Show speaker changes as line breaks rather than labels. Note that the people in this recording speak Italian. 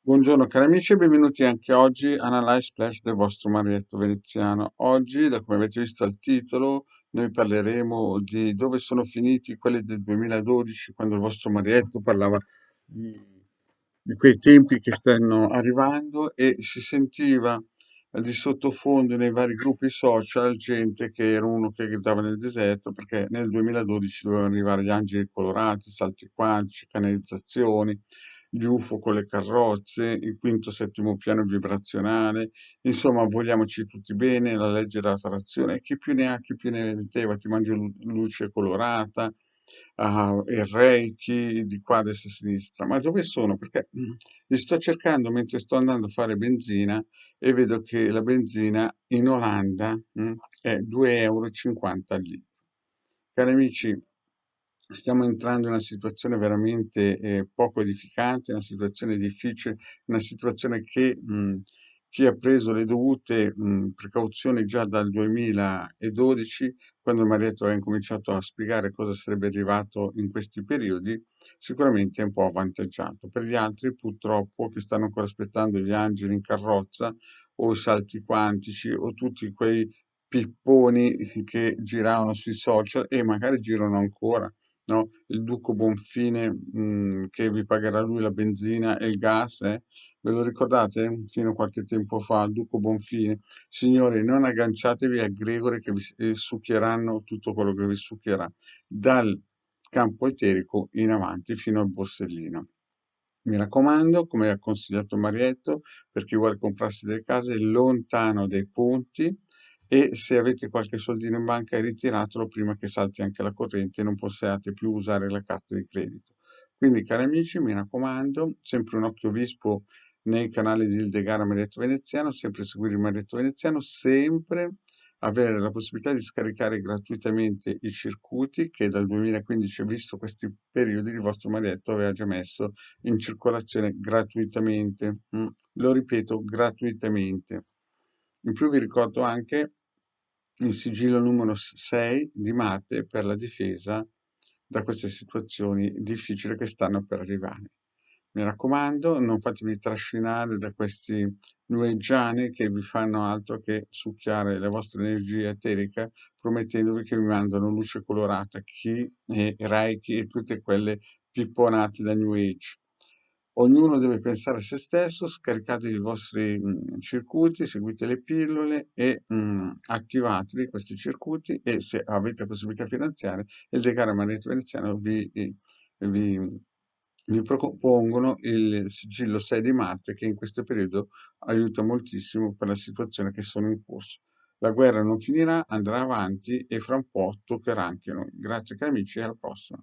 Buongiorno cari amici e benvenuti anche oggi a Analyze Splash del vostro Marietto Veneziano. Oggi, da come avete visto al titolo, noi parleremo di dove sono finiti quelli del 2012, quando il vostro Marietto parlava di, di quei tempi che stanno arrivando e si sentiva di sottofondo nei vari gruppi social gente che era uno che gridava nel deserto perché nel 2012 dovevano arrivare gli angeli colorati, salti quantici, canalizzazioni, gli UFO con le carrozze, il quinto settimo piano vibrazionale, insomma vogliamoci tutti bene, la legge dell'attrazione, chi più ne ha chi più ne metteva, ti mangio luce colorata, il Reiki di qua a destra e a sinistra, ma dove sono? Perché li sto cercando mentre sto andando a fare benzina e vedo che la benzina in Olanda è 2,50 € e cinquanta al litro. Cari amici, stiamo entrando in una situazione veramente poco edificante, una situazione difficile, una situazione che chi ha preso le dovute precauzioni già dal 2012, quando Marietto ha incominciato a spiegare cosa sarebbe arrivato in questi periodi, sicuramente è un po' avvantaggiato. Per gli altri, purtroppo, che stanno ancora aspettando gli angeli in carrozza o i salti quantici o tutti quei pipponi che giravano sui social e magari girano ancora, no? Il Duco Bonfine, che vi pagherà lui la benzina e il gas, eh? Ve lo ricordate? Fino a qualche tempo fa, il Duco Bonfine. Signori, non agganciatevi a Gregore che vi succhieranno tutto quello che vi succhierà, dal campo eterico in avanti fino al borsellino. Mi raccomando, come ha consigliato Marietto, per chi vuole comprarsi delle case, lontano dai ponti e se avete qualche soldino in banca ritiratelo prima che salti anche la corrente e non possiate più usare la carta di credito. Quindi, cari amici, mi raccomando, sempre un occhio vispo nei canali di Ildegara Marietto Veneziano, sempre seguire il Marietto Veneziano, sempre avere la possibilità di scaricare gratuitamente i circuiti che dal 2015, visto questi periodi, il vostro Marietto aveva già messo in circolazione gratuitamente. Lo ripeto, gratuitamente. In più vi ricordo anche il sigillo numero 6 di Marte per la difesa da queste situazioni difficili che stanno per arrivare. Mi raccomando, non fatevi trascinare da questi nueggiani che vi fanno altro che succhiare la vostra energia eterica promettendovi che vi mandano luce colorata, chi e Reiki e tutte quelle pipponate da New Age. Ognuno deve pensare a se stesso, scaricate i vostri circuiti, seguite le pillole e attivateli questi circuiti e se avete possibilità finanziarie, il decano Magneto Veneziano vi- vi propongono il sigillo 6 di Marte che in questo periodo aiuta moltissimo per la situazione che sono in corso. La guerra non finirà, andrà avanti e fra un po' toccherà anche noi. Grazie cari amici e alla prossima.